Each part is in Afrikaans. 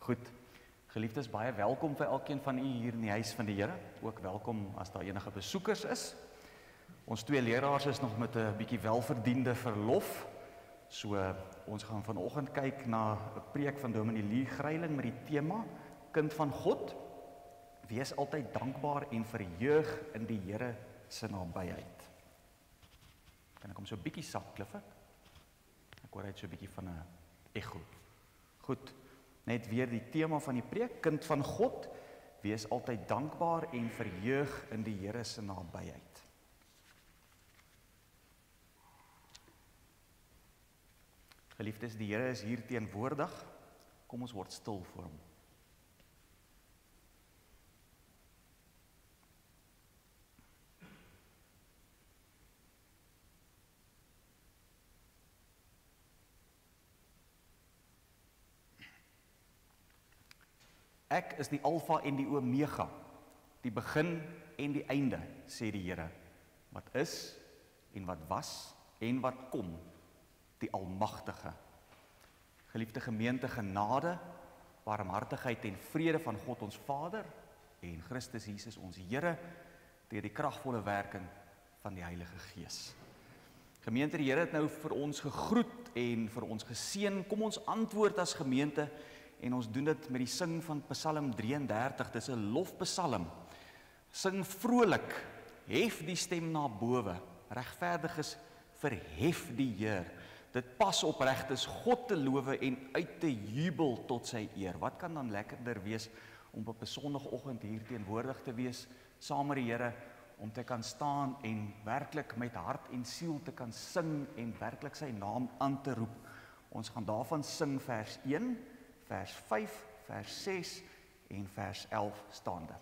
Goed, geliefdes, baie welkom vir elkeen van u hier in die huis van die Here. Ook welkom as daar enige besoekers is. Ons twee leraars is nog met 'n bietjie welverdiende verlof. So, ons gaan vanoggend kyk na 'n preek van Dominee Lee Greiling met die tema Kind van God. Wees altyd dankbaar en verheug in die Here se nabyheid. Kan ek hom so 'n bietjie sak, Clifford? Ek hoor uit so 'n bietjie van 'n echo. Goed, net weer die tema van die preek, Kind van God, wees altyd dankbaar en verheug in die Here se nabyheid. Geliefdes, die Here is hier teenwoordig. Kom ons word stil voor hom. Ek is die Alfa en die Omega, die begin en die einde, sê die Here, wat is en wat was en wat kom, die Almagtige. Geliefde gemeente, genade, barmhartigheid en vrede van God ons Vader en Christus Jesus ons Here deur die kragvolle werking van die Heilige Gees. Gemeente, die Here het nou vir ons gegroet en vir ons geseën. Kom ons antwoord as gemeente en ons doen dit met die sing van Psalm 33. Dis 'n lofpsalm. Sing vrolik, hef die stem na bowe. Regverdiges verhef die Heer. Dit pas opreg, is God te lowe en uit te jubel tot sy eer. Wat kan dan lekkerder wees om op 'n Sondagoggend hier teenwoordig te wees, saam met die Here, om te kan staan en werklik met hart en siel te kan sing en werklik sy naam aan te roep. Ons gaan daarvan sing vers 1, vers 5, vers 6 en vers 11 staande.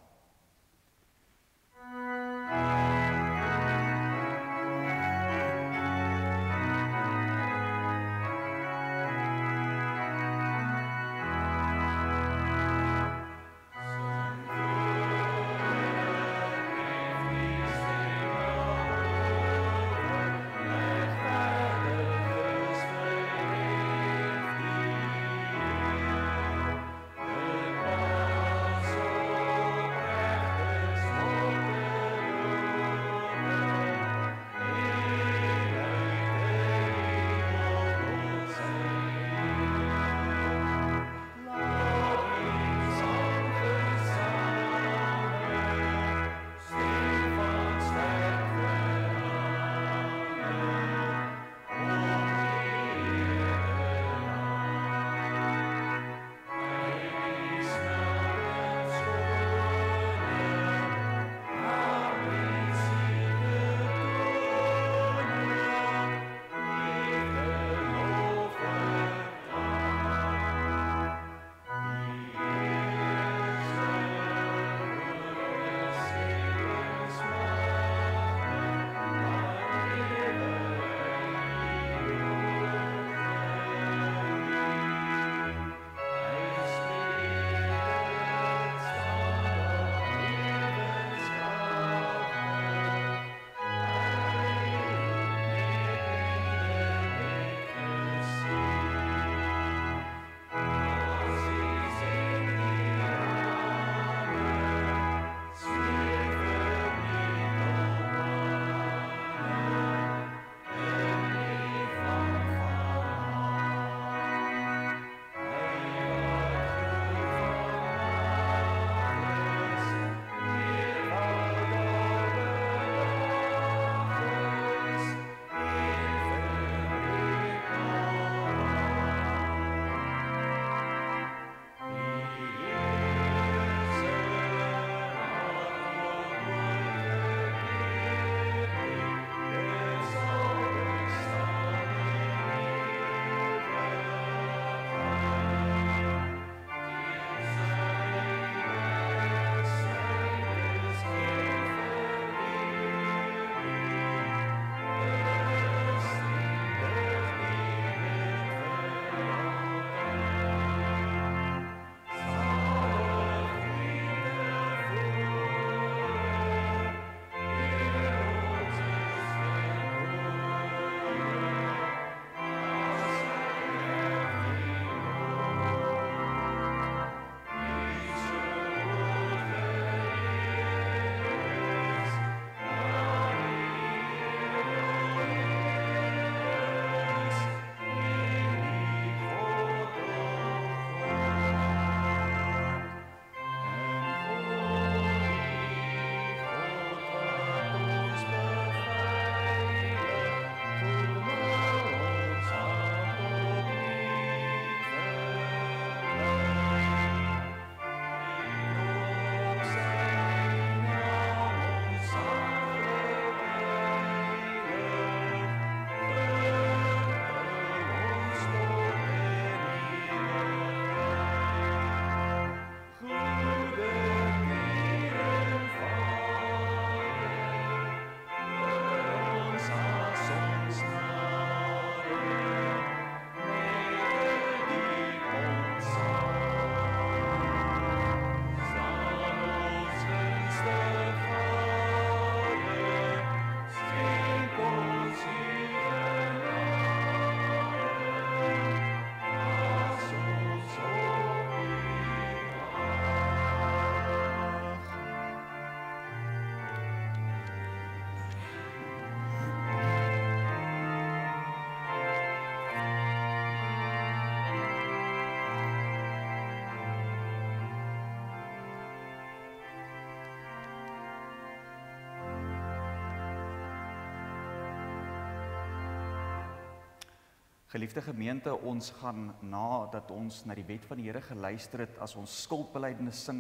Geliefde gemeente, ons gaan nadat ons na die wet van die Here geluister het, as ons skuldbelydenis sing,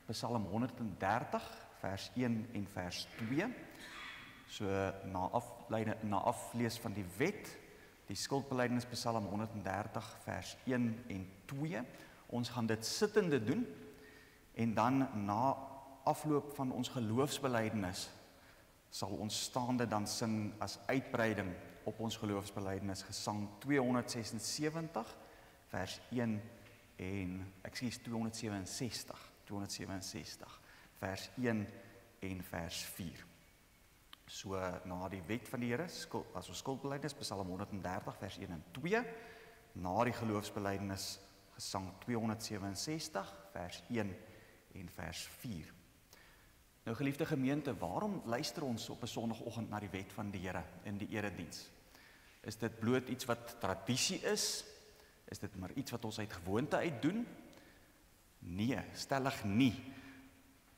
Psalm 130, vers 1 en vers 2. So na aflees van die wet, die skuldbelydenis Psalm 130, vers 1 en 2. Ons gaan dit sittende doen, en dan na afloop van ons geloofsbelydenis, sal ons staande dan sing as uitbreiding op ons geloofsbelydenis Gesang 276, vers 1 en, 267, vers 1 en vers 4. So na die wet van die Here, as ons skuldbelydenis, Psalm 130, vers 1 en 2, na die geloofsbelydenis Gesang 267, vers 1 en vers 4. Nou geliefde gemeente, waarom luister ons op 'n Sondagoggend na die wet van die Here in die erediens? Is dit bloot iets wat tradisie is? Is dit maar iets wat ons uit gewoonte uit doen? Nee, stellig nie.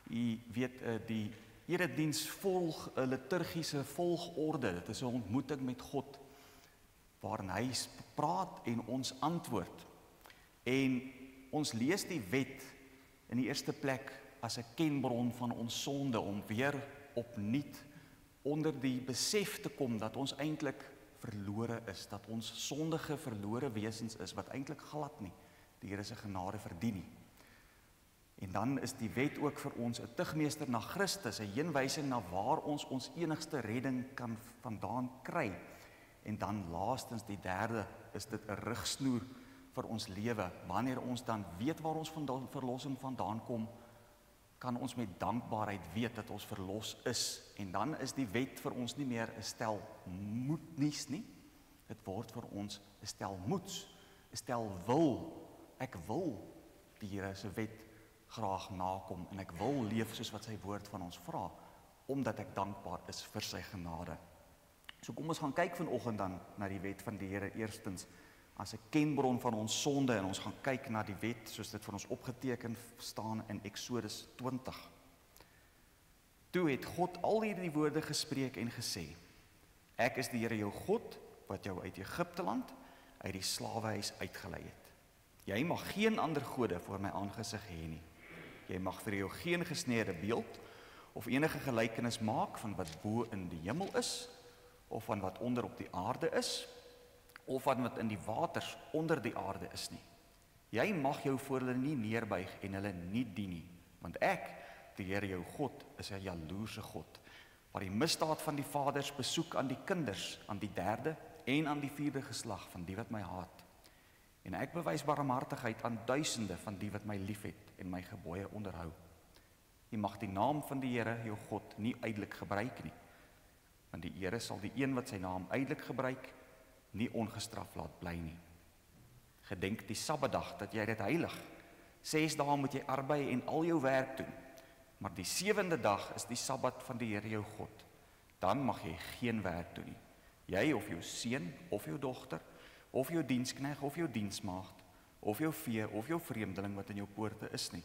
U weet, die erediens volg 'n liturgiese volgorde. Dit is 'n ontmoeting met God, waarin hy praat en ons antwoord. En ons lees die wet in die eerste plek as 'n kenbron van ons sonde, om weer opnuut onder die besef te kom dat ons eintlik verlore is, dat ons sondige verlore wesens is, wat eintlik glad nie die Here se genade verdien nie. En dan is die wet ook vir ons 'n tugmeester na Christus, 'n heenwysing na waar ons ons enigste redding kan vandaan kry. En dan laastens die derde, is dit 'n rigsnoer vir ons lewe. Wanneer ons dan weet waar ons verlossing vandaan kom, kan ons met dankbaarheid weet dat ons verlos is. En dan is die wet vir ons nie meer 'n stel moednies nie. Dit word vir ons 'n stel moeds, 'n stel wil. Ek wil die Here se wet graag nakom, en ek wil leef soos wat sy woord van ons vra, omdat ek dankbaar is vir sy genade. So kom ons gaan kyk vanoggend dan na die wet van die Here, eerstens as 'n kenbron van ons sonde, en ons gaan kyk na die wet soos dit vir ons opgeteken staan in Eksodus 20. Toe het God al hierdie woorde gespreek en gesê: Ek is die Here jou God, wat jou uit Egipte land, uit die slawehuis uitgelei het. Jy mag geen ander gode voor my aangesig hê nie. Jy mag vir jou geen gesneede beeld of enige gelykenis maak van wat bo in die hemel is, of van wat onder op die aarde is, of van wat in die waters onder die aarde is nie. Jy mag jou voor hulle nie neerbuig en hulle nie dien nie, want ek, die Here jou God, is 'n jaloerse God, wat die misdaad van die vaders besoek aan die kinders, aan die derde en aan die vierde geslag van die wat my haat. En ek bewys barmhartigheid aan duisende van die wat my liefhet en my gebooie onderhou. Jy mag die naam van die Here jou God nie uitelik gebruik nie, want die Here sal die een wat sy naam uitelik gebruik nie ongestraf laat bly nie. Gedenk die Sabbatdag dat jy dit heilig. 6 dae moet jy arbei en al jou werk doen, maar die 7de dag is die Sabbat van die Here jou God. Dan mag jy geen werk doen nie. Jy of jou seun of jou dogter, of jou diensknegt of jou diensmaagd, of jou vee of jou vreemdeling wat in jou poorte is nie.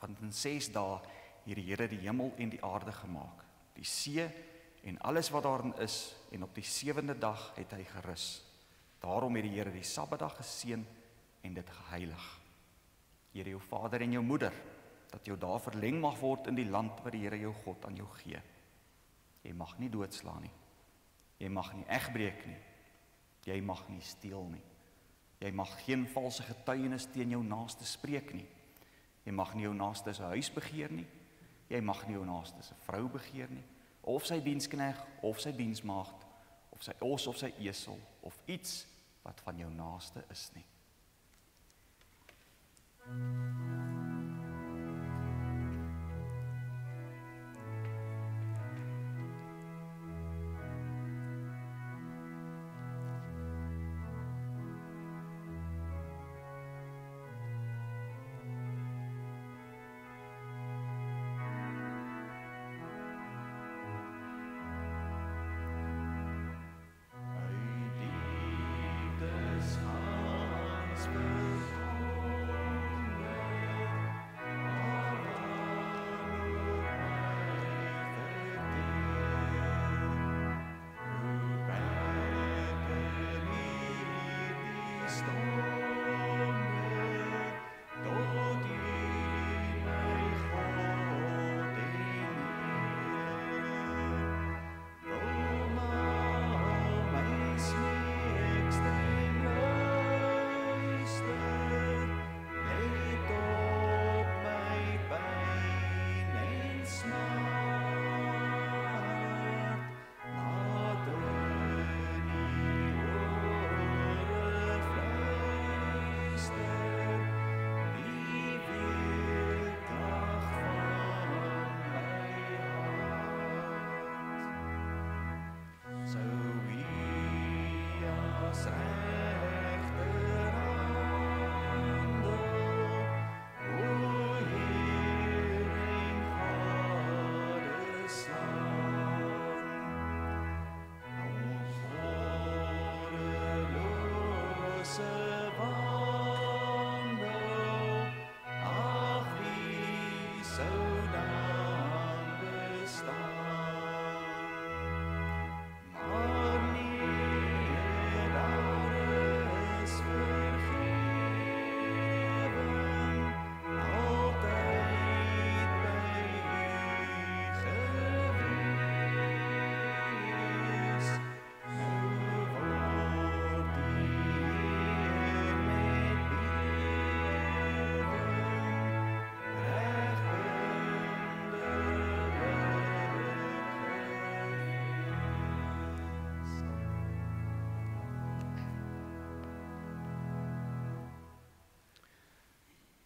Want in 6 dae het die Here die hemel en die aarde gemaak, die see en alles wat daarin is, en op die 7de dag het hy gerus. Daarom het die Here die Sabbatdag geseën en dit geheilig. Here jou vader en jou moeder, dat jou dae verleng mag word in die land wat die Here jou God aan jou gee. Jy mag nie doodslaan nie. Jy mag nie egbreek nie. Jy mag nie steel nie. Jy mag geen valse getuienis teen jou naaste spreek nie. Jy mag nie jou naaste se huis begeer nie. Jy mag nie jou naaste se vrou begeer nie, of sy diensknegt, of sy diensmaagd, of sy os of sy esel, of iets wat van jou naaste is nie.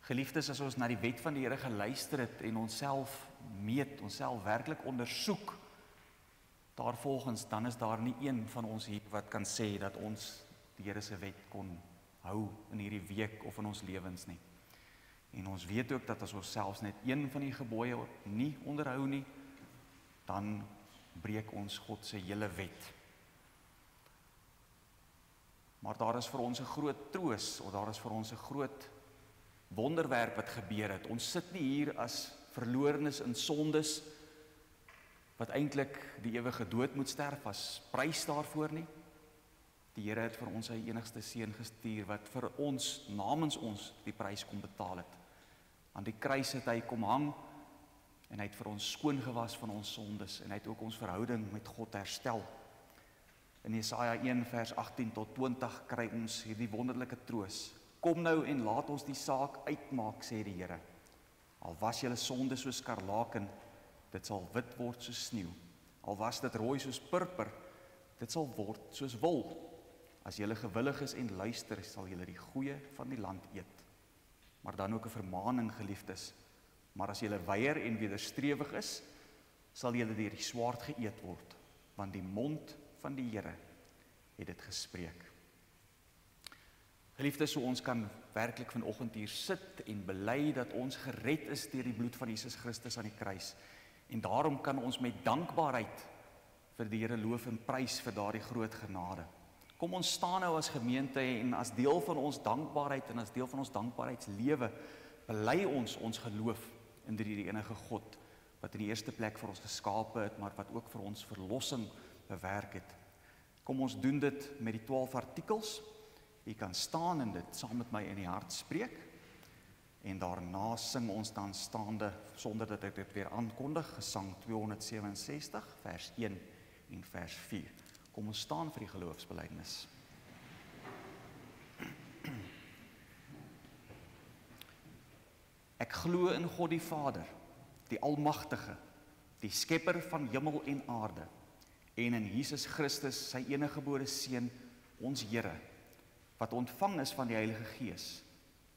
Geliefdes, as ons na die wet van die Here geluister het en onsself meet, onsself werklik ondersoek, daarvolgens, dan is daar nie een van ons hier wat kan sê dat ons die Here se wet kon hou in hierdie week of in ons lewens nie. En ons weet ook dat as ons selfs net een van die gebooie nie onderhou nie, dan breek ons God se hele wet. Maar daar is vir ons 'n groot troos, of daar is vir ons 'n groot wonderwerk wat gebeur het. Ons sit nie hier as verlorenes in sondes, wat eintlik die ewige dood moet sterf, as prys daarvoor nie. Die Here het vir ons sy enigste seun gestuur, wat vir ons, namens ons, die prys kom betaal het. Aan die kruis het hy kom hang, en hy het vir ons skoongewas van ons sondes, en hy het ook ons verhouding met God herstel. In Jesaja 1 vers 18 tot 20 kry ons hierdie wonderlike troos. Kom nou en laat ons die saak uitmaak, sê die Here. Al was julle sonde soos skarlaken, dit sal wit word soos sneeu. Al was dit rooi soos purper, dit sal word soos wol. As julle gewillig is en luister, sal julle die goeie van die land eet. Maar dan ook 'n vermaaning, geliefdes. Maar as julle weier en wederstrewig is, sal julle deur die swaard geëet word, want die mond van die Here het dit gespreek. Geliefdes, so ons kan werklik vanoggend hier sit en bely dat ons gered is deur die bloed van Jesus Christus aan die kruis. En daarom kan ons met dankbaarheid vir die Here loof en prys vir daardie groot genade. Kom ons staan nou as gemeente en as deel van ons dankbaarheid en as deel van ons dankbaarheidslewe bely ons geloof in die enige God wat in die eerste plek vir ons geskape het, maar wat ook vir ons verlossing bewerk het. Kom ons doen dit met die 12 artikels. U kan staan en dit saam met my in die hart spreek. En daarna sing ons dan staande, sonder dat ek dit weer aankondig, Gesang 267, vers 1 en vers 4. Kom ons staan vir die geloofsbelijdenis. Ek glo in God die Vader, die Almagtige, die Skepper van hemel en aarde, en in Jesus Christus, sy eniggebore Seun, ons Here, wat ontvang is van die Heilige Gees,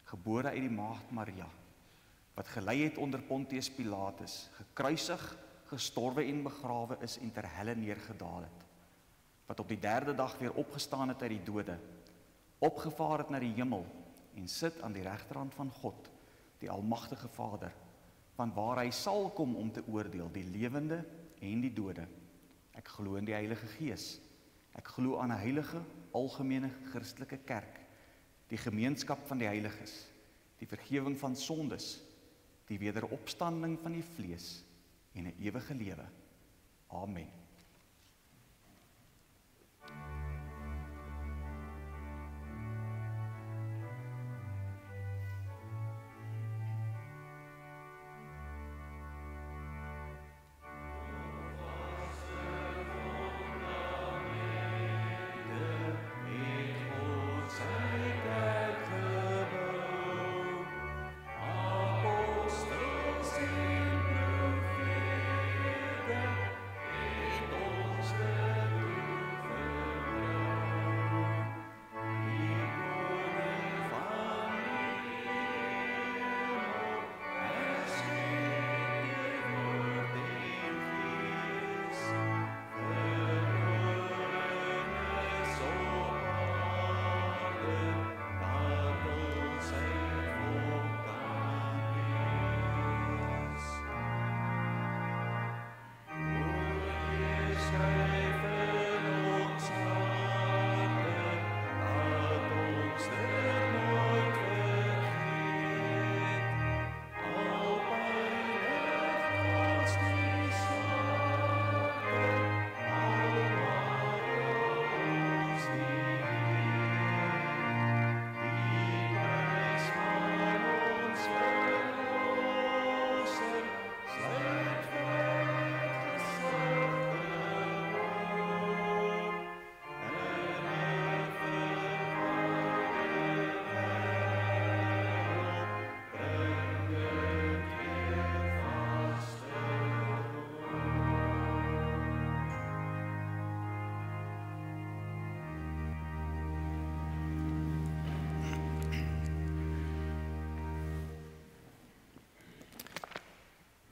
gebore uit die maagd Maria, wat gelei het onder Pontius Pilatus, gekruisig, gestorwe en begrawe is en ter helle neergedaal het, wat op die 3de dag weer opgestaan het uit die dode, opgevaar het na die hemel en sit aan die regterhand van God, die Almagtige Vader, van waar hy sal kom om te oordeel, die lewende en die dode. Ek glo in die Heilige Gees. Ek glo aan 'n heilige, algemene Christelike kerk, die gemeenskap van die heiliges, die vergifnis van sondes, die wederopstanding van die vlees en 'n ewige lewe. Amen.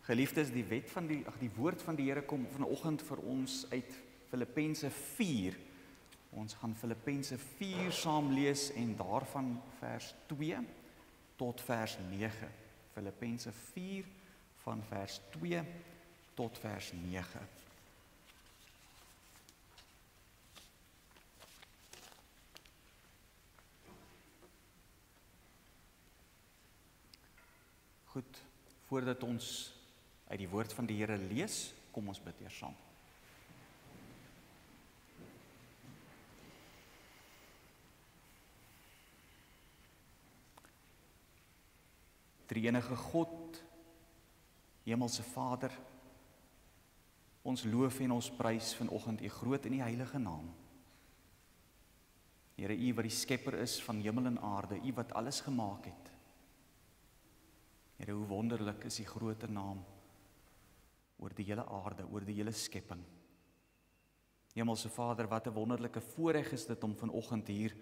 Geliefdes, die woord van die Here kom vanoggend vir ons uit Filippense 4. Ons gaan Filippense 4 saam lees en daarvan vers 2 tot vers 9. Filippense 4 van vers 2 tot vers 9. Goed, voordat ons uit die woord van die Here lees, kom ons bid eers saam. Drie-enige God, Hemelse Vader, ons loof en ons prys vanoggend U groot en U heilige naam. Here, U wat die skepper is van hemel en aarde, U wat alles gemaak het. Here, hoe wonderlik is U grote naam oor die hele aarde, oor die hele skepping. Hemelse Vader, wat 'n wonderlike voorreg is dit om vanoggend hier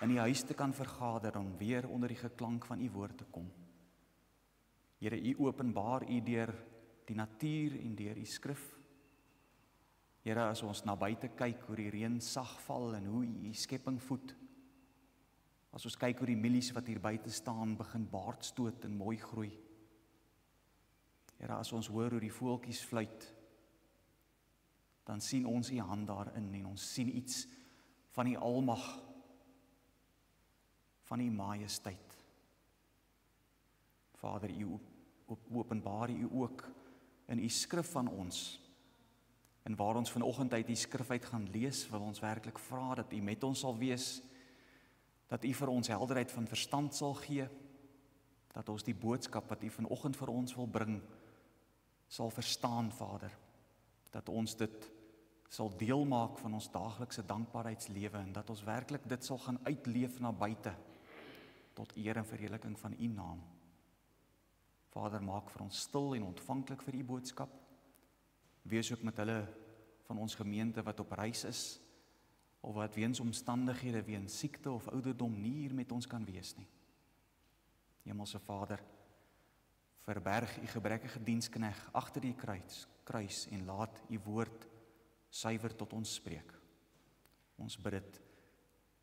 in die huis te kan vergader, om weer onder die geklank van U woord te kom. Here, U openbaar U deur die natuur en deur U skrif. Here, as ons na buite kyk hoe die reën sag val en hoe U skepping voed, as ons kyk hoe die mielies wat hier buite staan begin baard stoot en mooi groei. Here, as ons hoor hoe die voeltjies fluit, dan sien ons U hand daarin en ons sien iets van U almag, van U majesteit. Vader, U openbaar U ook in U skrif van ons. En waar ons vanoggend uit die skrif uit gaan lees, wil ons werklik vra dat U met ons sal wees, dat U vir ons helderheid van verstand sal gee, dat ons die boodskap wat U vanoggend vir ons wil bring, sal verstaan, Vader, dat ons dit sal deel maak van ons daaglikse dankbaarheidslewe en dat ons werklik dit sal gaan uitleef na buite, tot eer en verheerliking van U naam. Vader, maak vir ons stil en ontvanklik vir U boodskap. Wees ook met hulle van ons gemeente wat op reis is, of wat weens omstandighede, weens siekte of ouderdom nie hier met ons kan wees nie. Hemelse Vader, verberg U gebrekkige dienskneg agter die kruis en laat U woord suiwer tot ons spreek. Ons bid dit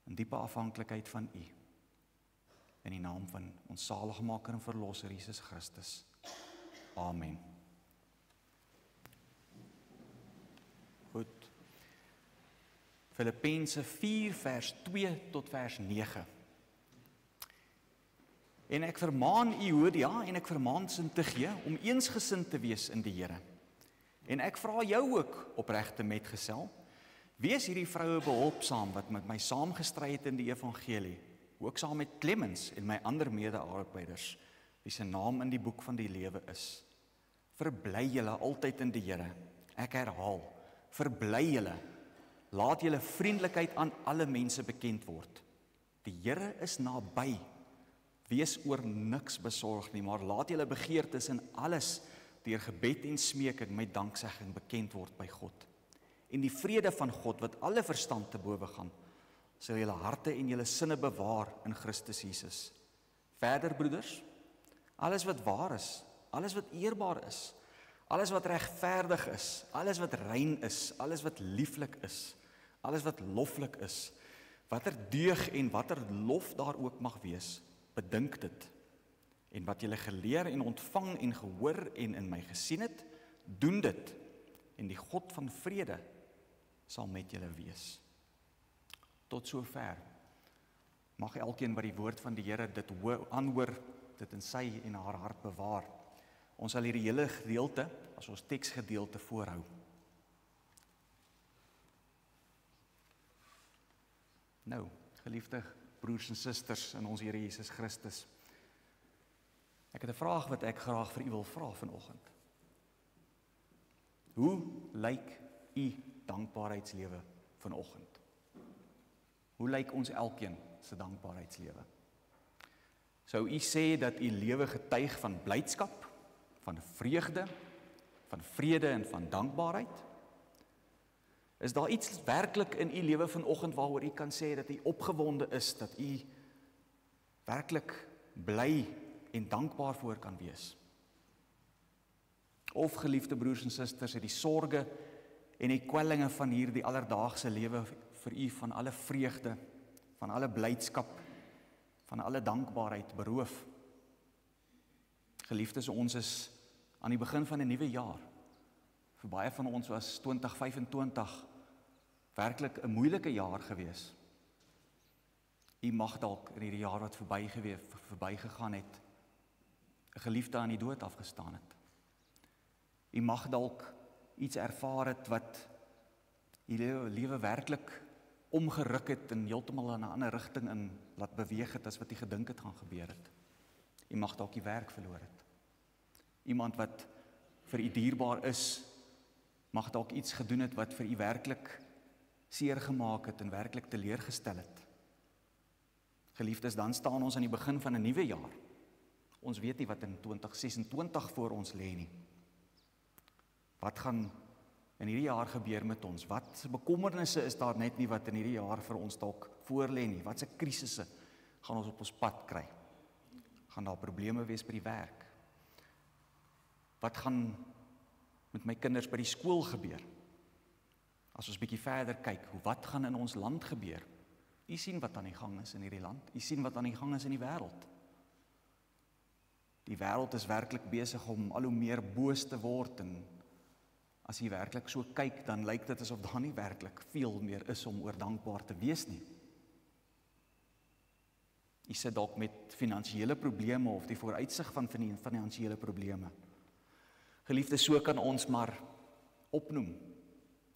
in diepe afhanklikheid van U. In die naam van ons Saligmaker en Verlosser Jesus Christus. Amen. Goed. Filippense 4 vers 2 tot vers 9. En ek vermaan Euodia en ek vermaan Sintige om eensgesind te wees in die Here. En ek vra jou ook, opregte metgesel, wees hierdie vroue behulpsaam wat met my saamgestry het in die evangelie, ook saam met Clemens en my ander mede-arbeiders, wie se naam in die boek van die lewe is. Verbly julle altyd in die Here. Ek herhaal, verbly julle. Laat julle vriendelikheid aan alle mense bekend word. Die Here is naby. Wees oor niks besorg nie, maar laat julle begeertes in alles deur gebed en smeking met danksegging bekend word by God. En die vrede van God wat alle verstand te bowe gaan, sal julle harte en julle sinne bewaar in Christus Jesus. Verder, broeders, alles wat waar is, alles wat eerbaar is, alles wat regverdig is, alles wat rein is, alles wat lieflik is, alles wat loflik is, watter deug en watter lof daar ook mag wees, bedink dit. En wat julle geleer en ontvang en gehoor en in my gesien het, doen dit. En die God van vrede sal met julle wees. Tot sover. Mag elkeen wat die woord van die Here dit aanhoor, dit in sy en haar hart bewaar. Ons sal hierdie hele gedeelte as ons teksgedeelte voorhou. Nou, geliefde broers en susters in ons Here Jesus Christus, ek het 'n vraag wat ek graag vir u wil vra vanoggend. Hoe lyk u dankbaarheidslewe vanoggend? Hoe lyk ons elkeen se dankbaarheidslewe? Sou u sê dat u lewe getuig van blydskap, van vreugde, van vrede en van dankbaarheid? Is daar iets werklik in u lewe vanoggend waaroor u kan sê dat u opgewonde is, dat u werklik bly en dankbaar voor kan wees? Of geliefde broers en susters, het die sorge en die kwellinge van hierdie alledaagse lewe vir u van alle vreugde, van alle blydskap, van alle dankbaarheid beroof. Geliefdes, ons is aan die begin van 'n nuwe jaar. Vir baie van ons was 2025 werklik 'n moeilike jaar gewees. U mag dalk in hierdie jaar wat verbygegaan het, 'n geliefde aan die dood afgestaan het. U mag dalk iets ervaar het wat u lewe werklik omgeruk het en heeltemal in 'n ander rigting in laat beweeg het as wat u gedink het gaan gebeur het. U mag dalk u werk verloor het. Iemand wat vir u dierbaar is, mag dalk iets gedoen het wat vir u werklik seer gemaak het en werklik teleurgestel het. Geliefdes, dan staan ons aan die begin van 'n nuwe jaar. Ons weet nie wat in 2026 voor ons lê nie. Wat gaan in hierdie jaar gebeur met ons? Wat bekommernisse is daar net nie wat in hierdie jaar vir ons dalk voor lê nie? Wat se krisisse gaan ons op ons pad kry? Gaan daar probleme wees by die werk? Wat gaan met my kinders by die skool gebeur? As ons bietjie verder kyk, wat gaan in ons land gebeur? U sien wat aan die gang is in hierdie land. U sien wat aan die gang is in die wêreld. Die wêreld is werklik besig om al hoe meer boos te word en as jy werklik so kyk, dan lyk dit asof daar nie werklik veel meer is om oor dankbaar te wees nie. Jy sit dalk met finansiële probleme of die vooruitsig van finansiële probleme. Geliefdes, so kan ons maar opnoem.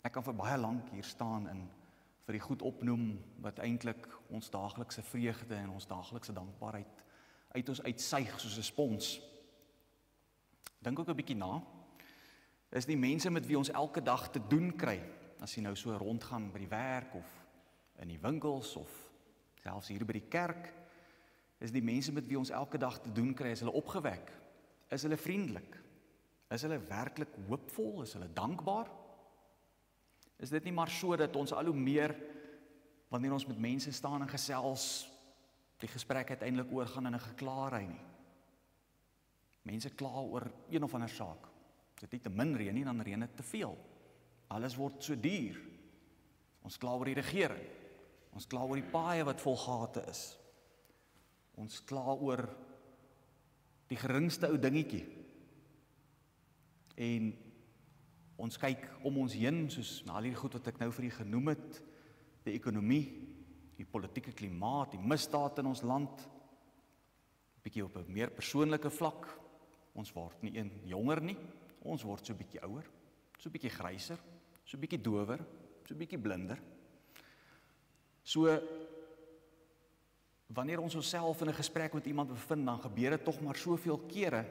Ek kan vir baie lank hier staan en vir die goed opnoem wat eintlik ons daaglikse vreugde en ons daaglikse dankbaarheid uit ons uitsuig soos 'n spons. Dink ook 'n bietjie na. Is die mense met wie ons elke dag te doen kry, as jy nou so rondgaan by die werk of in die winkels of selfs hier by die kerk, is die mense met wie ons elke dag te doen kry, is hulle opgewek? Is hulle vriendelik? Is hulle werklik hoopvol? Is hulle dankbaar? Is dit nie maar so dat ons al hoe meer, wanneer ons met mense staan en gesels, die gesprek uiteindelik oorgaan in 'n geklaarry nie? Mense kla oor een of ander saak. Dit nie te min reën nie, dan reën dit te veel. Alles word so duur. Ons kla oor die regering. Ons kla oor die paaie wat vol gate is. Ons kla oor die geringste ou dingetjie. En ons kyk om ons heen, soos al hierdie goed wat ek nou vir u genoem het, die ekonomie, die politieke klimaat, die misdaad in ons land, bietjie op 'n meer persoonlike vlak. Ons word nie jonger nie, ons word so bietjie ouer, so bietjie gryser, so bietjie dower, so bietjie blinder. So, wanneer ons onsself in 'n gesprek met iemand bevind, dan gebeur dit tog maar soveel kere,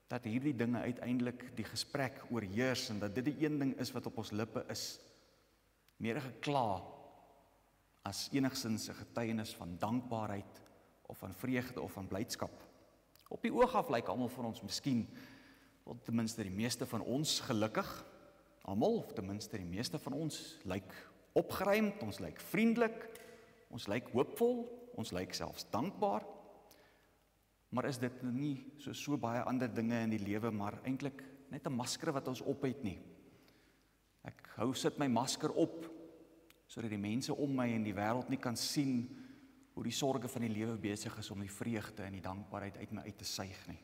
dat hierdie dinge uiteindelik die gesprek oorheers, en dat dit die een ding is wat op ons lippe is, meer gekla, as enigstens 'n getuienis van dankbaarheid, of van vreugde, of van blydskap. Op die oog af lyk almal van ons miskien, of ten minste die meeste van ons gelukkig, almal, of ten minste die meeste van ons lyk opgeruimd, ons lyk vriendelik, ons lyk hoopvol, ons lyk selfs dankbaar. Maar is dit nie so baie ander dinge in die lewe, maar eintlik net 'n masker wat ons op het nie? Ek sit my masker op, sodat die mense om my in die wêreld nie kan sien hoe die sorge van die lewe besig is om die vreugde en die dankbaarheid uit my uit te suig nie.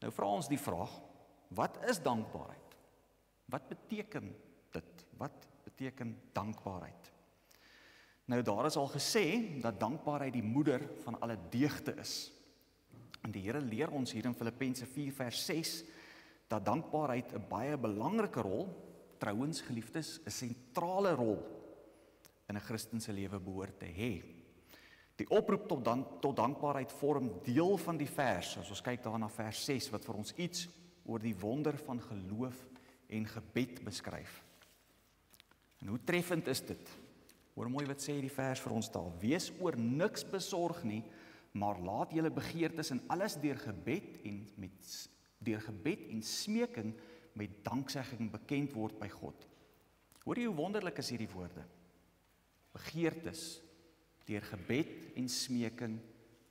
Nou vra ons die vraag, wat is dankbaarheid? Wat beteken dit? Wat beteken dankbaarheid? Nou daar is al gesê dat dankbaarheid die moeder van alle deugde is. En die Here leer ons hier in Filippense 4 vers 6 dat dankbaarheid 'n baie belangrike rol, trouens geliefdes, 'n sentrale rol in 'n Christen se lewe behoort te hê. Die oproep tot dankbaarheid vorm deel van die vers, as ons kyk daar na vers 6, wat vir ons iets oor die wonder van geloof en gebed beskryf. En hoe treffend is dit? Hoor mooi wat sê die vers vir ons daar. Wees oor niks besorg nie, maar laat julle begeertes in alles deur gebed en smeking met danksegging bekend word by God. Hoor jy hoe wonderlik is hierdie woorde? Begeertes deur gebed en smeking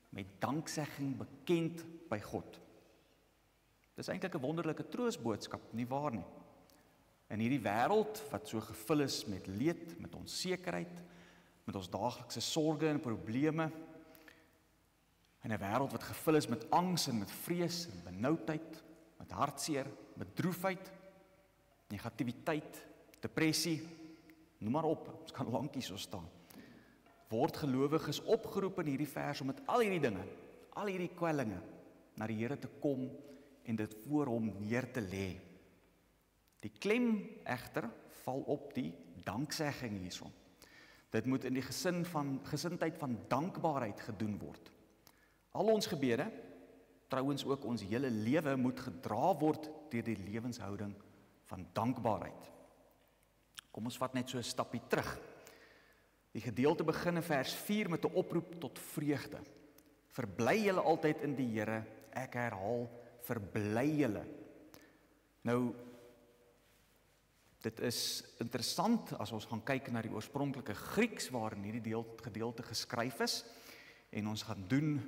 met danksegging bekend by God. Dis eintlik 'n wonderlike troostboodskap, nie waar nie? In hierdie wêreld wat so gevul is met leed, met onsekerheid, met ons daaglikse sorge en probleme, in 'n wêreld wat gevul is met angs en met vrees en benoudheid, met hartseer, met droefheid, negativiteit, depressie, noem maar op, ons kan lank hier so staan. Word gelowiges opgeroep in hierdie vers om met al hierdie dinge, al hierdie kwellinge, na die Here te kom en dit voor hom neer te lê. Die klem egter val op die danksegging hierson. Dit moet in die gesindheid van dankbaarheid gedoen word. Al ons gebede, trouwens ook ons hele lewe, moet gedra word deur die lewenshouding van dankbaarheid. Kom ons vat net so 'n stappie terug. Die gedeelte begin in vers 4 met 'n oproep tot vreugde. Verbly julle altyd in die Here, ek herhaal, verbly julle. Nou, dit is interessant as ons gaan kyk na die oorspronklike Grieks waarin hierdie gedeelte geskryf is, en ons gaan doen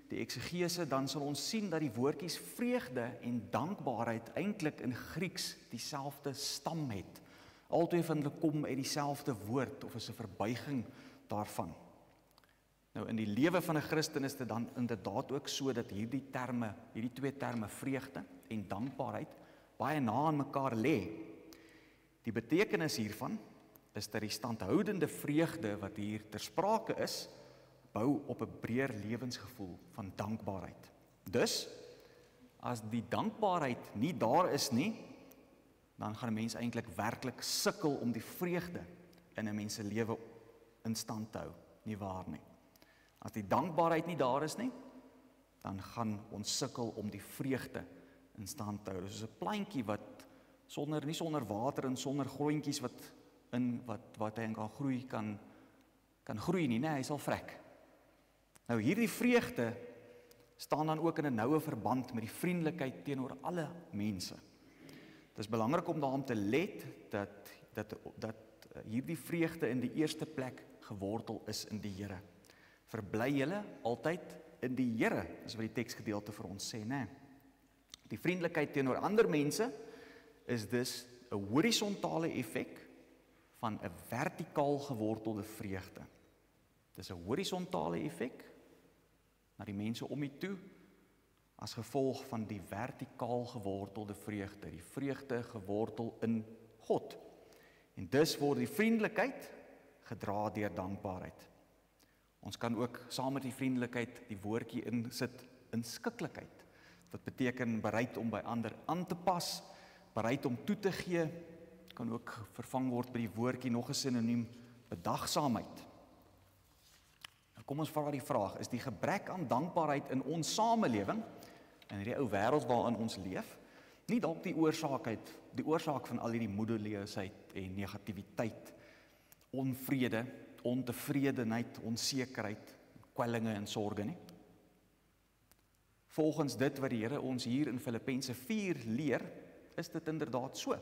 die eksegese, dan sal ons sien dat die woordjies vreugde en dankbaarheid eintlik in Grieks dieselfde stam het. Albei van hulle kom uit dieselfde woord, of is 'n verbuiging daarvan. Nou in die lewe van 'n Christen is dit dan inderdaad ook so dat hierdie twee terme vreugde en dankbaarheid baie na aan mekaar lê. Die betekenis hiervan is dat die standhoudende vreugde wat hier ter sprake is, bou op 'n breër lewensgevoel van dankbaarheid. Dus, as die dankbaarheid nie daar is nie, dan gaan 'n mens eintlik werklik sukkel om die vreugde in 'n mens se lewe in stand te hou, nie waar nie. As die dankbaarheid nie daar is nie, dan gaan ons sukkel om die vreugde in stand te hou. Dit is 'n plantjie wat nie sonder water en sonder groontjies wat hy kan groei kan groei nie, nee, hy sal vrek. Nou hierdie vreugde staan dan ook in 'n noue verband met die vriendelikheid teenoor alle mense. Dit is belangrik om daarom te let dat hierdie vreugde in die eerste plek gewortel is in die Here. Verbly julle altyd in die Here, is wat die teksgedeelte vir ons sê, né? Die vriendelikheid teenoor ander mense is dus 'n horisontale effek van 'n vertikaal gewortelde vreugde. Dis 'n horisontale effek na die mense om u toe as gevolg van die vertikaal gewortelde vreugde, die vreugde gewortel in God. En dus word die vriendelikheid gedra deur dankbaarheid. Ons kan ook saam met die vriendelikheid die woordjie insit inskikkelikheid. Wat beteken bereid om by ander aan te pas, bereid om toe te gee, kan ook vervang word by die woordjie nog 'n sinoniem, bedagsaamheid. Nou kom ons vra die vraag, is die gebrek aan dankbaarheid in ons samelewing, in hierdie ou wêreld waarin ons leef, nie dalk die oorsaak van al hierdie moedeloosheid en negativiteit, onvrede, ontevredenheid, onsekerheid, kwellinge en sorge nie? Volgens dit wat die Here ons hier in Filippense 4 leer, is dit inderdaad so.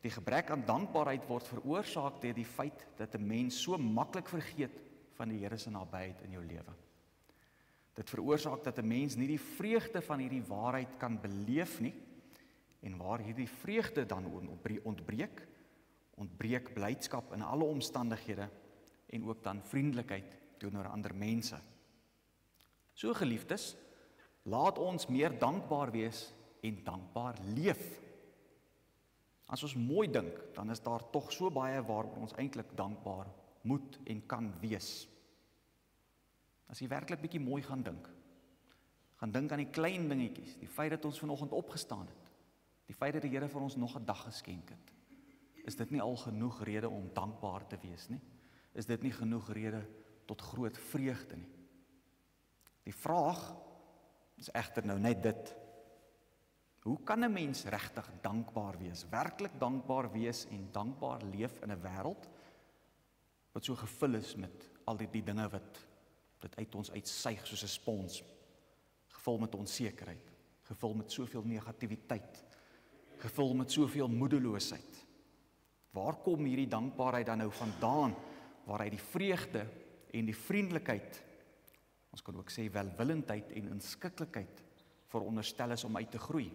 Die gebrek aan dankbaarheid word veroorsaak deur die feit dat 'n mens so maklik vergeet van die Here se nabyheid in jou lewe. Dit veroorsaak dat 'n mens nie die vreugde van hierdie waarheid kan beleef nie, en waar hierdie vreugde dan ontbreek blydskap in alle omstandighede en ook dan vriendelikheid teenoor ander mense. So geliefdes, laat ons meer dankbaar wees en dankbaar leef. As ons mooi dink, dan is daar tog so baie waaroor ons eintlik dankbaar moet en kan wees. As jy werklik bietjie mooi gaan dink aan die klein dingetjies, die feit dat ons vanoggend opgestaan het, die feit dat die Here vir ons nog 'n dag geskenk het, is dit nie al genoeg rede om dankbaar te wees nie? Is dit nie genoeg rede tot groot vreugde nie? Die vraag is egter nou net dit: hoe kan 'n mens regtig dankbaar wees, werklik dankbaar wees en dankbaar leef in 'n wêreld wat so gevul is met al die dinge wat dit uit ons uitsuig soos 'n spons, gevul met onsekerheid, gevul met soveel negativiteit, gevul met soveel moedeloosheid? Waar kom hierdie dankbaarheid dan nou vandaan, waaruit die vreugde en die vriendelikheid, ons kan ook sê welwillendheid en inskikkelikheid, veronderstel is om uit te groei?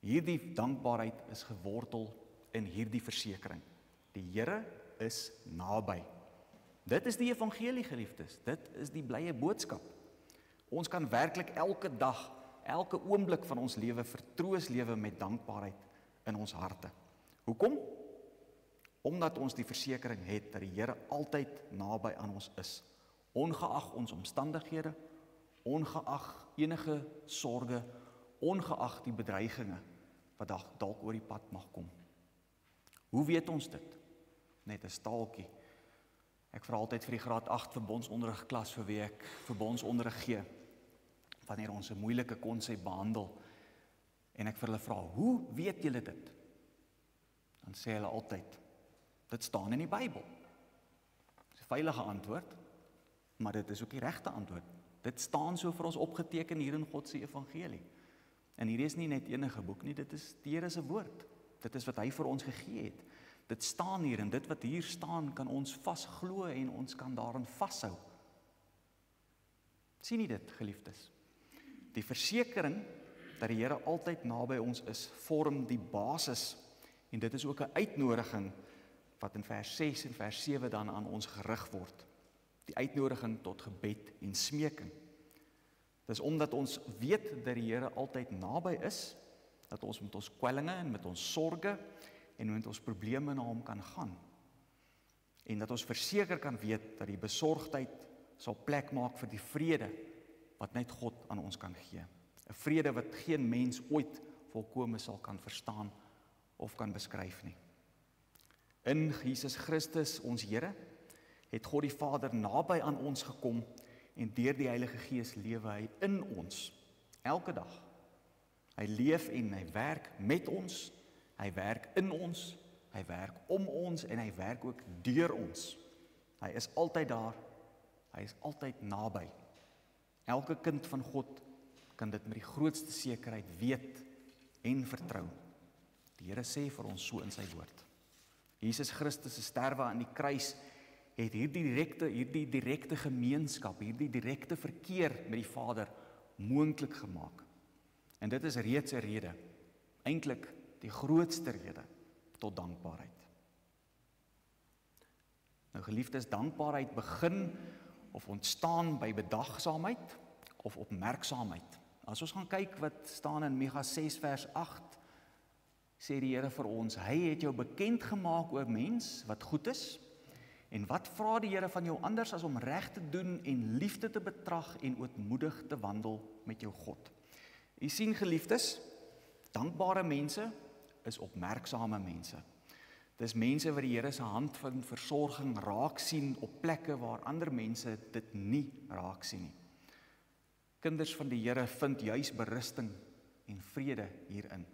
Hierdie dankbaarheid is gewortel in hierdie versekering. Die Here is naby. Dit is die evangelie, geliefdes. Dit is die blye boodskap. Ons kan werklik elke dag, elke oomblik van ons lewe vertroos lewe met dankbaarheid in ons harte. Hoekom? Omdat ons die versekering het dat die Here altyd naby aan ons is, ongeag ons omstandighede, ongeag enige sorge, ongeag die bedreigings wat dalk oor die pad mag kom. Hoe weet ons dit? Net 'n staaltjie. Ek vra altyd vir die graad 8 verbondsonderrig klas vir wie ek verbondsonderrig gee, wanneer ons 'n moeilike konsep behandel, en ek vir hulle vra, hoe weet julle dit? Dan sê hulle altyd, dit staan in die Bybel. Dit is 'n veilige antwoord, maar dit is ook die regte antwoord. Dit staan so vir ons opgeteken hier in God se evangelie. En hierdie is nie net enige boek nie, dit is die Here se woord. Dit is wat hy vir ons gegee het. Dit staan hier, en dit wat hier staan, kan ons vasglo en ons kan daarin vashou. Sien nie dit, geliefdes? Die versekering dat die Here altyd naby ons is, vorm die basis, en dit is ook 'n uitnodiging wat in vers 6 en vers 7 dan aan ons gerig word. Die uitnodiging tot gebed en smeking. Dis omdat ons weet dat die Here altyd naby is, dat ons met ons kwellinge en met ons sorge en met ons probleme na hom kan gaan. En dat ons verseker kan weet dat die besorgdheid sal plek maak vir die vrede wat net God aan ons kan gee. 'n Vrede wat geen mens ooit volkome sal kan verstaan of kan beskryf nie. In Jesus Christus, ons Here, het God die Vader naby aan ons gekom, en deur die Heilige Gees lewe hy in ons, elke dag. Hy leef en hy werk met ons, hy werk in ons, hy werk om ons, en hy werk ook deur ons. Hy is altyd daar, hy is altyd naby. Elke kind van God kan dit met die grootste sekerheid weet en vertrou. Die Here sê vir ons so in sy woord. Jesus Christus se sterwe aan die kruis het hierdie direkte gemeenskap, hierdie direkte verkeer met die Vader moontlik gemaak. En dit is reeds 'n rede, eintlik die grootste rede tot dankbaarheid. Nou geliefdes, dankbaarheid begin of ontstaan by bedagsaamheid of opmerksaamheid. As ons gaan kyk wat staan in Micha 6 vers 8, sê die Here vir ons, hy het jou bekend gemaak oor mens wat goed is. En wat vra die Here van jou anders as om reg te doen en liefde te betrag en ootmoedig te wandel met jou God? U sien, geliefdes, dankbare mense is opmerksame mense. Dis mense wat die Here se hand van versorging raak sien op plekke waar ander mense dit nie raak sien nie. Kinders van die Here vind juis berusting en vrede hierin,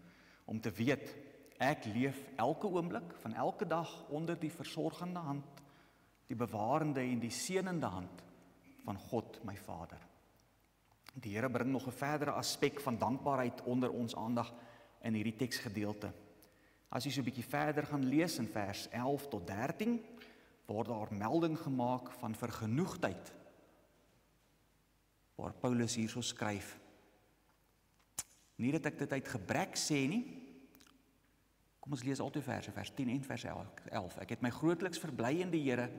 om te weet, ek leef elke oomblik van elke dag onder die versorgende hand, die bewarende en die seënende hand van God, my Vader. Die Here bring nog 'n verdere aspek van dankbaarheid onder ons aandag in hierdie teksgedeelte. As jy so 'n bietjie verder gaan lees in vers 11 tot 13, word daar melding gemaak van vergenoegdheid, waar Paulus hierso skryf, nie dat ek dit uit gebrek sê nie. Kom ons lees al twee verse, vers 10 en vers 11. Ek het my grootliks verbly in die Here,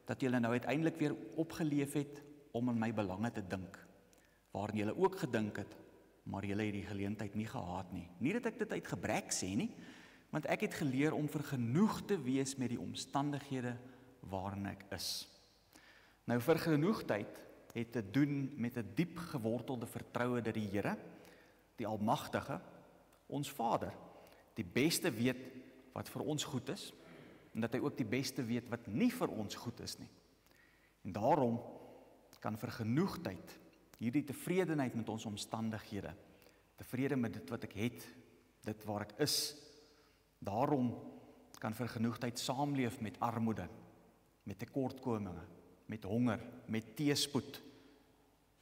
dat julle nou uiteindelik weer opgeleef het om aan my belange te dink, waarin julle ook gedink het, maar julle het die geleentheid nie gehad nie. Nie dat ek dit uit gebrek sê nie, want ek het geleer om vergenoeg te wees met die omstandighede waarin ek is. Nou, vergenoegdheid het te doen met 'n diep gewortelde vertroue dat die Here, die Almagtige, ons Vader, die beste weet wat vir ons goed is, en dat hy ook die beste weet wat nie vir ons goed is nie. En daarom kan vergenoegdheid, hierdie tevredenheid met ons omstandighede, tevrede met dit wat ek het, dit waar ek is, daarom kan vergenoegdheid saamleef met armoede, met tekortkominge, met honger, met teëspoed,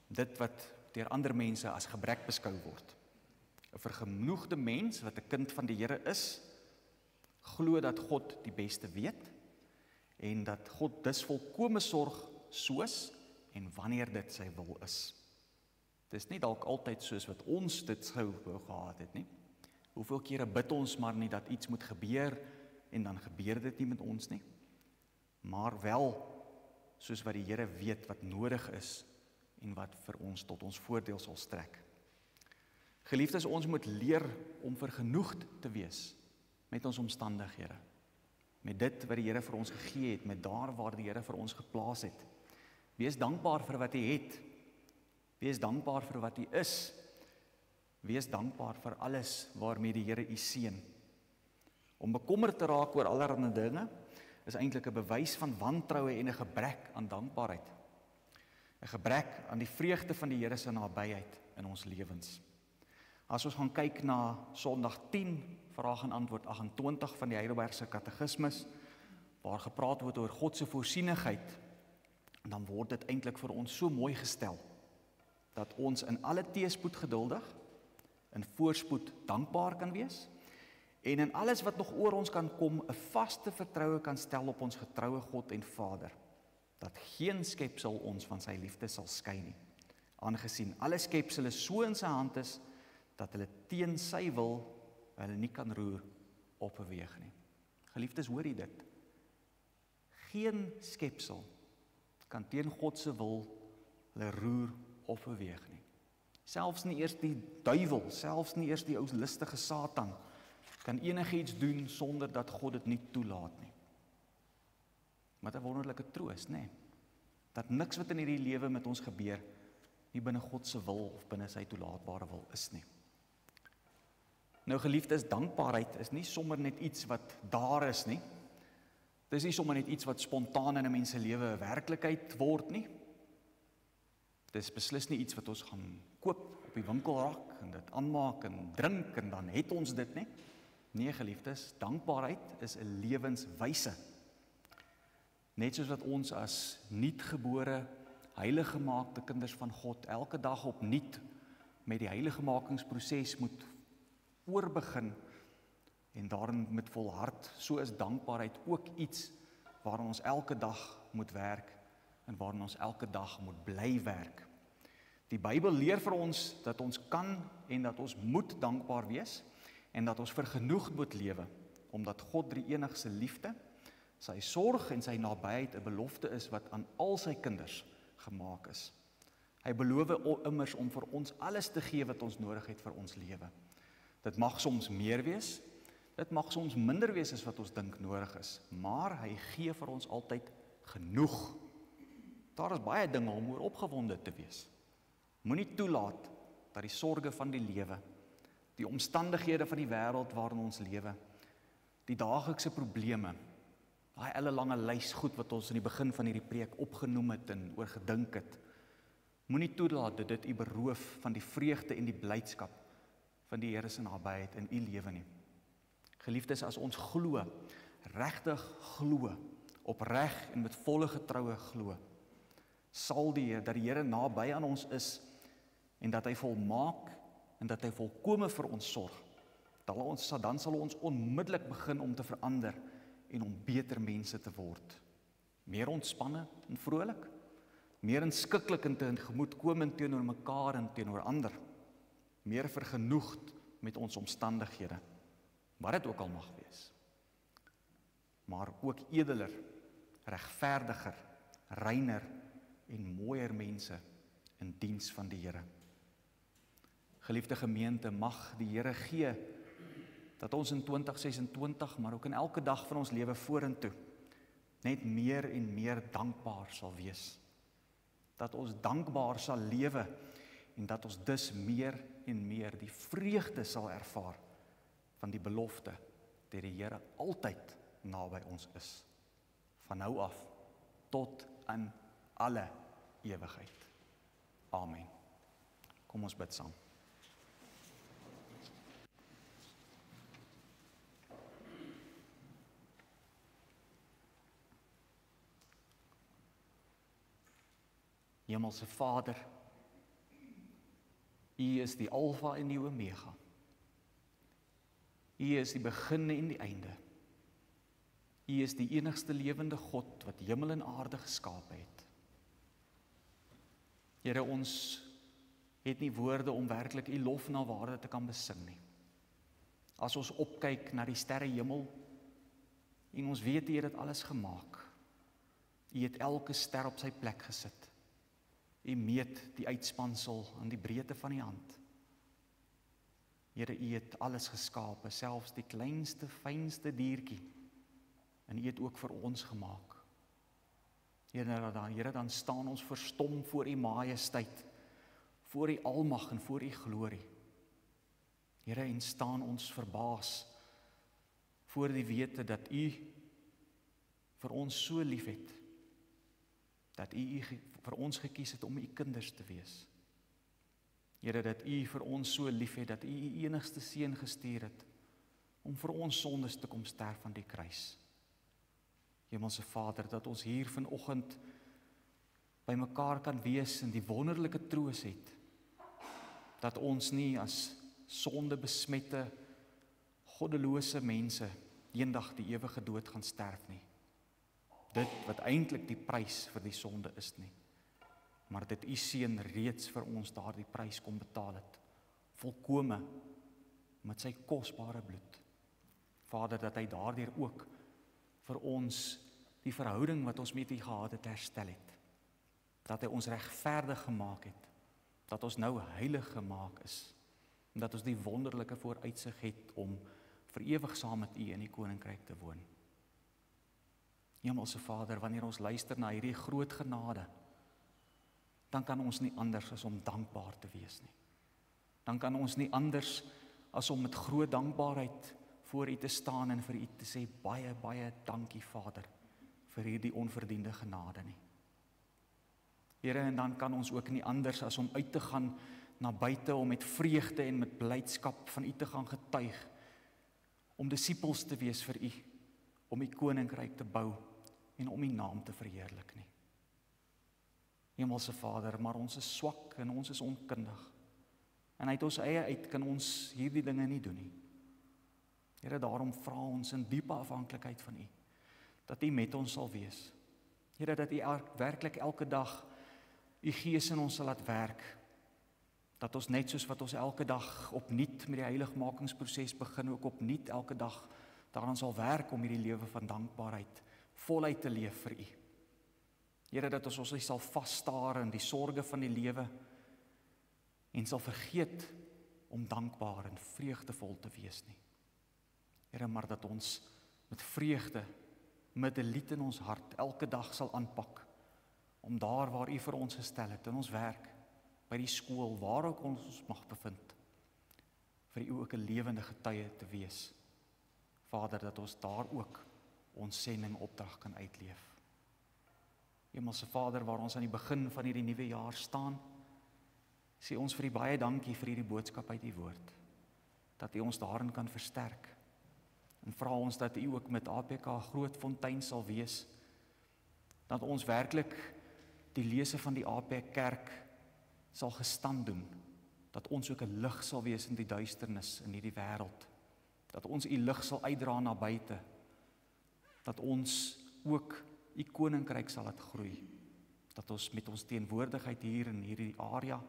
dit wat deur ander mense as gebrek beskou word. 'n Vergenoegde mens wat 'n kind van die Here is, glo dat God die beste weet en dat God dus volkome sorg soos en wanneer dit sy wil is. Dit is nie dalk altyd soos wat ons dit sou wou gehad het nie, Hoeveel kere bid ons maar nie dat iets moet gebeur en dan gebeur dit nie met ons nie. Maar wel soos wat die Here weet wat nodig is en wat vir ons tot ons voordeel sal strek. Geliefdes, ons moet leer om vergenoegd te wees met ons omstandighede. Met dit wat die Here vir ons gegee het, met daar waar die Here vir ons geplaas het. Wees dankbaar vir wat jy het. Wees dankbaar vir wat jy is. Wees dankbaar vir alles waarmee die Here u seën. Om bekommerd te raak oor allerlei dinge is eintlik 'n bewys van wantroue en 'n gebrek aan dankbaarheid. 'n Gebrek aan die vreugde van die Here se nabyheid in ons lewens. As ons gaan kyk na Sondag 10, vraag en antwoord 28 van die Heidelbergse Katekismus, waar gepraat word oor God se voorsienigheid, dan word dit eintlik vir ons so mooi gestel, dat ons in alle teëspoed geduldig, in voorspoed dankbaar kan wees, en in alles wat nog oor ons kan kom, 'n vaste vertroue kan stel op ons getroue God en Vader, dat geen skepsel ons van sy liefde sal skei nie, aangesien alle skepsele so in sy hand is, dat hulle teen sy wil hulle nie kan roer of beweeg nie. Geliefdes, hoor jy dit? Geen skepsel kan teen God se wil hulle roer of beweeg nie. Selfs nie eers die duiwel, selfs nie eers die ou listige Satan kan enigiets doen sonder dat God dit nie toelaat nie. Met 'n wonderlike troos, nê? Dat niks wat in hierdie lewe met ons gebeur nie binne God se wil of binne sy toelaatbare wil is nie. Nou geliefdes, dankbaarheid is nie sommer net iets wat daar is nie. Dit is nie sommer net iets wat spontaan in 'n mens se lewe 'n werklikheid word nie. Dit is beslis nie iets wat ons gaan koop op die winkelrak en dit aanmaak en drink en dan het ons dit nie. Nee geliefdes, dankbaarheid is 'n lewenswyse. Net soos wat ons as nuutgebore, heilige-gemaakte kinders van God elke dag opnuut met die heiligemakingsproses moet oorbegin en daarin met volhard, so is dankbaarheid ook iets waarin ons elke dag moet werk en waarin ons elke dag moet bly werk. Die Bybel leer vir ons dat ons kan en dat ons moet dankbaar wees en dat ons vergenoegd moet lewe, omdat God drie-enigse liefde, sy sorg en sy nabyheid 'n belofte is wat aan al sy kinders gemaak is. Hy beloof immers om vir ons alles te gee wat ons nodig het vir ons lewe. Dit mag soms meer wees, dit mag soms minder wees as wat ons dink nodig is, maar hy gee vir ons altyd genoeg. Daar is baie dinge om oor opgewonde te wees. Moenie toelaat dat die sorge van die lewe, die omstandighede van die wêreld waarin ons lewe, die daaglikse probleme, daai ellelange lys goed wat ons in die begin van hierdie preek opgenoem het en oor gedink het, moenie toelaat dat dit u beroof van die vreugde en die blydskap van die Here se nabyheid in u lewe nie. Geliefdes, as ons glo, regtig glo, opreg en met volle getroue glo, sal dat die Here naby aan ons is en dat hy volmaak en dat hy volkome vir ons sorg, dan sal ons onmiddellik begin om te verander en om beter mense te word. Meer ontspanne en vrolik, meer inskikkelik en tegemoetkomend teenoor mekaar en teenoor ander, meer vergenoegd met ons omstandighede, wat dit ook al mag wees, maar ook edeler, regverdiger, reiner en mooier mense in diens van die Here. Geliefde gemeente, mag die Here gee dat ons in 2026, maar ook in elke dag van ons lewe vorentoe, net meer en meer dankbaar sal wees. Dat ons dankbaar sal lewe en dat ons dus meer en meer die vreugde sal ervaar van die belofte dat die Here altyd naby ons is, van nou af tot in alle ewigheid. Amen. Kom ons bid saam. Hemelse Vader, U is die Alfa en die Omega. U is die begin en die einde. U is die enigste lewende God wat hemel en aarde geskaap het. Here, ons het nie woorde om werklik U lof na waarde te kan besing nie. As ons opkyk na die sterrehemel en ons weet U het dit alles gemaak. U het elke ster op sy plek gesit. U meet die uitspansel aan die breedte van die hand. Here, U het alles geskape, selfs die kleinste, fynste diertjie. En U het ook vir ons gemaak. Here, dan staan ons verstom voor U majesteit, voor U almag en voor U glorie. Here, en staan ons verbaas voor die wete dat U vir ons so lief het, dat U vir ons gekies het om U kinders te wees. Here, dat U vir ons so lief het, dat U U enigste seun gestuur het, om vir ons sondes te kom sterf aan die kruis. Hemelse Vader, dat ons hier vanoggend by mekaar kan wees en die wonderlike troos het, dat ons nie as sonde besmette, goddelose mense eendag die ewige dood gaan sterf nie. Dit wat eintlik die prys vir die sonde is nie, maar dit U seun reeds vir ons daardie prys kom betaal het, volkome met sy kosbare bloed. Vader, dat hy daardeur ook vir ons die verhouding wat ons met U gehad het herstel het, dat hy ons regverdig gemaak het, dat ons nou heilig gemaak is, en dat ons die wonderlike vooruitsig het om vir ewig saam met U in die koninkryk te woon. Hemelse Vader, wanneer ons luister na hierdie groot genade, dan kan ons nie anders as om dankbaar te wees nie. Dan kan ons nie anders as om met groot dankbaarheid voor U te staan en vir U te sê, baie, baie dankie Vader, vir hierdie onverdiende genade nie. Here, en dan kan ons ook nie anders as om uit te gaan na buite, om met vreugde en met blydskap van U te gaan getuig, om disippels te wees vir U, om U koninkryk te bou en om U naam te verheerlik nie. Hemelse Vader, maar ons is swak en ons is onkundig. En uit ons eie uit kan ons hierdie dinge nie doen nie. Here, daarom vra ons in diepe afhanklikheid van U, dat U met ons sal wees. Here, dat U werklik elke dag U Gees in ons sal laat werk, dat ons net soos wat ons elke dag opnuut met die heiligmakingsproses begin, ook opnuut elke dag daaraan sal werk om hierdie lewe van dankbaarheid voluit te leef vir U. Here, dat ons nie sal vasstaar in die sorge van die lewe en sal vergeet om dankbaar en vreugdevol te wees nie. Here, maar dat ons met vreugde, met 'n lied in ons hart elke dag sal aanpak, om daar waar U vir ons gestel het, in ons werk, by die skool, waar ook ons mag bevind, vir U ook 'n lewende getuie te wees. Vader, dat ons daar ook ons sending opdrag kan uitleef. Hemelse Vader, waar ons aan die begin van hierdie nuwe jaar staan, sê ons vir U baie dankie vir hierdie boodskap uit U woord, dat U ons daarin kan versterk, en vra ons dat U ook met APK Grootfontein sal wees, dat ons werklik die lese van die AP Kerk sal gestand doen, dat ons ook 'n lig sal wees in die duisternis in hierdie wêreld, dat ons U lig sal uitdra na buite, dat ons ook U koninkryk sal laat groei, dat ons met ons teenwoordigheid hier in hierdie area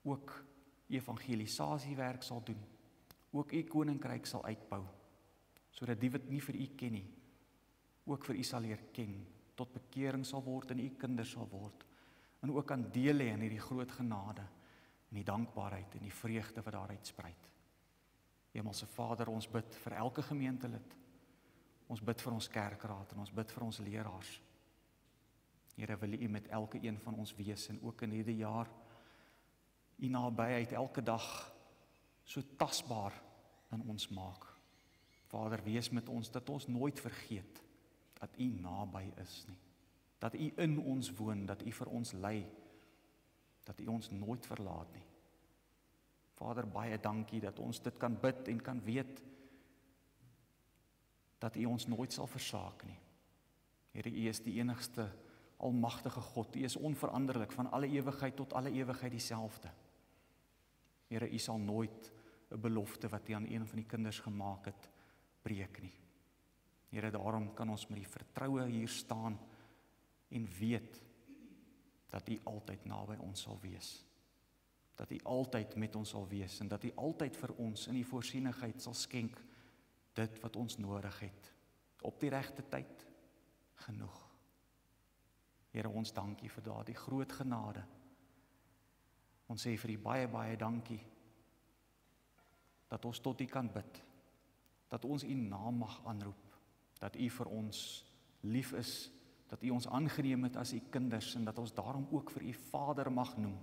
ook evangelisasiewerk sal doen, ook U koninkryk sal uitbou, sodat die wat nie vir U ken nie, ook vir U sal leer ken, tot bekering sal word en U kinders sal word, en ook aan deel hê in hierdie groot genade, en die dankbaarheid en die vreugde wat daaruit spruit. Hemelse Vader, ons bid vir elke gemeentelid, ons bid vir ons kerkraad en ons bid vir ons leraars. Here, wil U met elke een van ons wees en ook in hierdie jaar U nabyheid elke dag so tasbaar in ons maak. Vader, wees met ons dat ons nooit vergeet dat U naby is nie. Dat U in ons woon, dat U vir ons lei, dat U ons nooit verlaat nie. Vader, baie dankie dat ons dit kan bid en kan weet dat U ons nooit sal versaak nie. Here, U is die enigste almagtige God. U is onveranderlik van alle ewigheid tot alle ewigheid dieselfde. Here, U sal nooit 'n belofte wat U aan een van die kinders gemaak het, breek nie. Here, daarom kan ons met die vertroue hier staan en weet dat U altyd naby ons sal wees. dat U altyd met ons sal wees, en dat U altyd vir ons in die voorsienigheid sal skenk, dit wat ons nodig het, op die regte tyd, genoeg. Here, ons dankie vir daardie groot genade. Ons sê vir U baie, baie dankie, dat ons tot U kan bid, dat ons U naam mag aanroep, dat U vir ons lief is, dat U ons aangeneem het as U kinders, en dat ons daarom ook vir U Vader mag noem.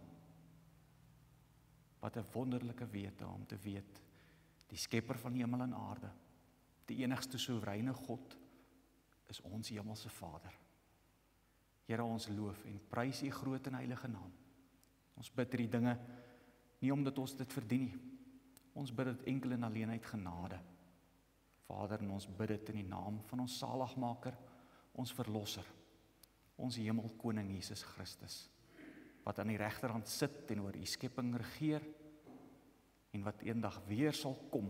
Wat 'n wonderlike wete om te weet, die skepper van hemel en aarde, die enigste soewereine God, is ons hemelse Vader. Here, ons loof en prys U groot en heilige naam. Ons bid hierdie dinge, nie omdat ons dit verdien nie. Ons bid dit enkel en alleen uit genade. Vader, en ons bid dit in die naam van ons saligmaker, ons verlosser, ons hemelkoning Jesus Christus, wat aan die regterhand sit en oor U skepping regeer, en wat eendag weer sal kom,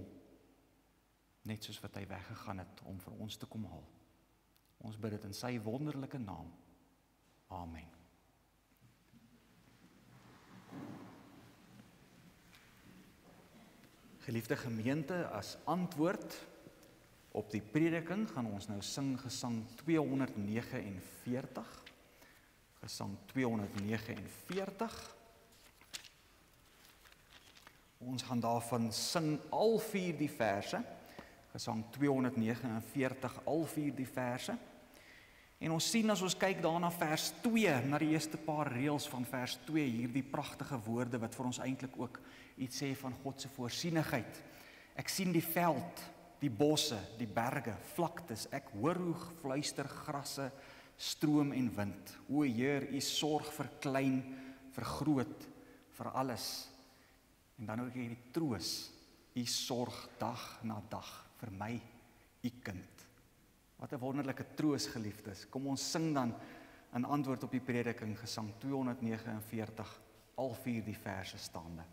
net soos wat hy weggegaan het om vir ons te kom haal. Ons bid dit in sy wonderlike naam. Amen. Geliefde gemeente, as antwoord op die prediking gaan ons nou sing gesang 249. Gesang 249. Ons gaan daarvan sing al 4 die verse. Gesang 249, al 4 die verse. En ons sien as ons kyk daarna vers 2, na die eerste paar reëls van vers 2, hierdie pragtige woorde wat vir ons eintlik ook iets sê van God se voorsienigheid. Ek sien die veld, die bosse, die berge, vlaktes, ek hoor hoe fluister grasse, stroom en wind. O Heer, U sorg vir klein, vir groot, vir alles. En dan ook hierdie troos, U sorg dag na dag vir my, U kind. Wat 'n wonderlike troos, geliefdes. Kom ons sing dan in antwoord op die prediking, gesang 249, al 4 die verse staande.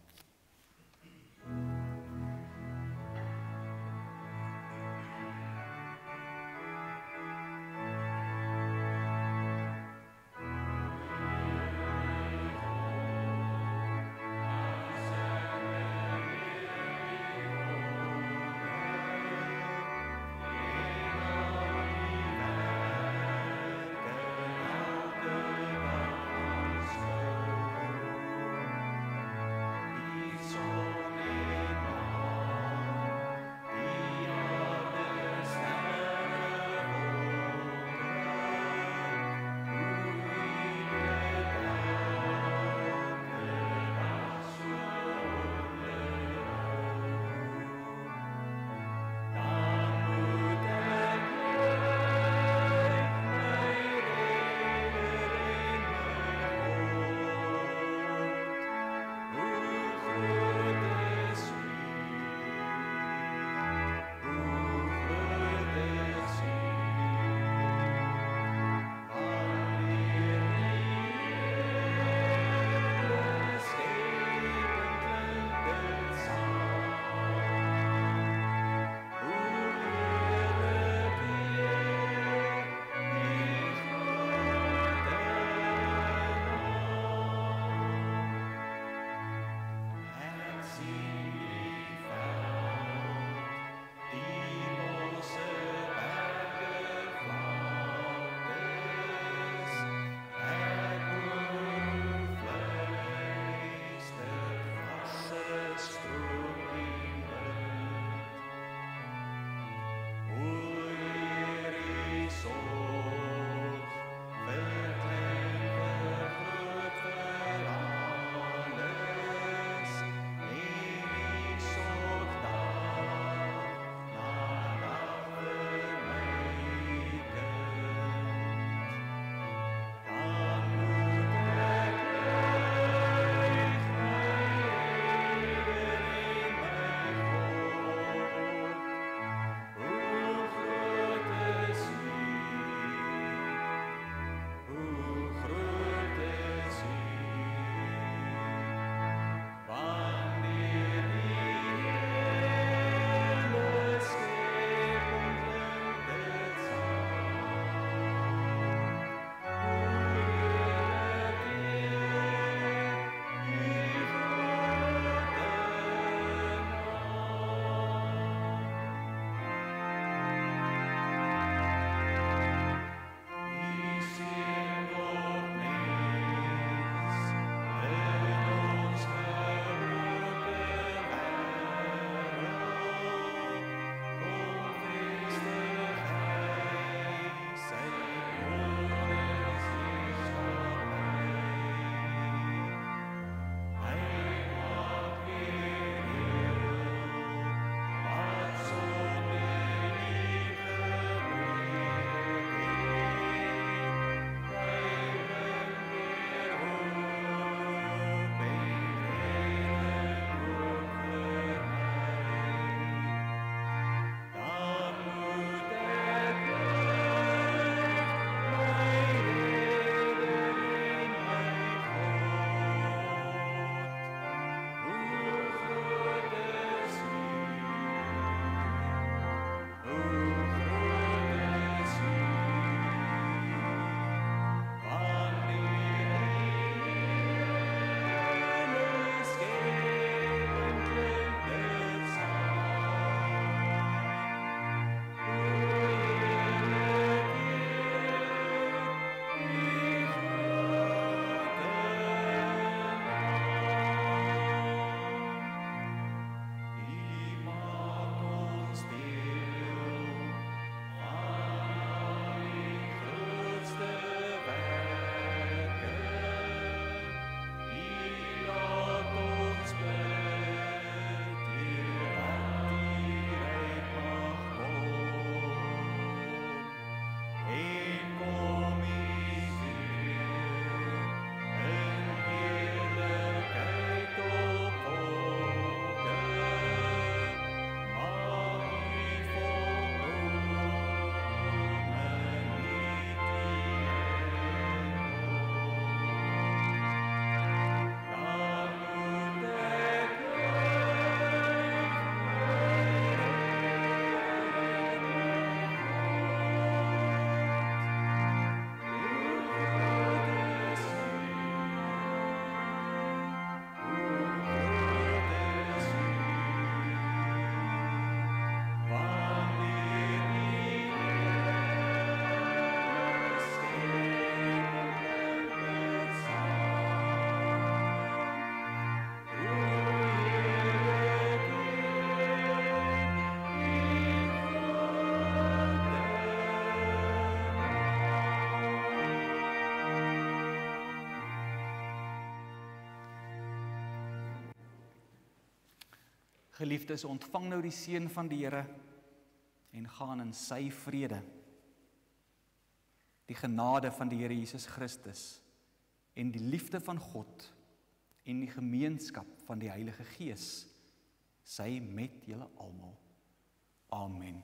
Geliefdes, ontvang nou die seën van die Here en gaan in sy vrede. Die genade van die Here Jesus Christus en die liefde van God en die gemeenskap van die Heilige Gees, sy met julle almal. Amen.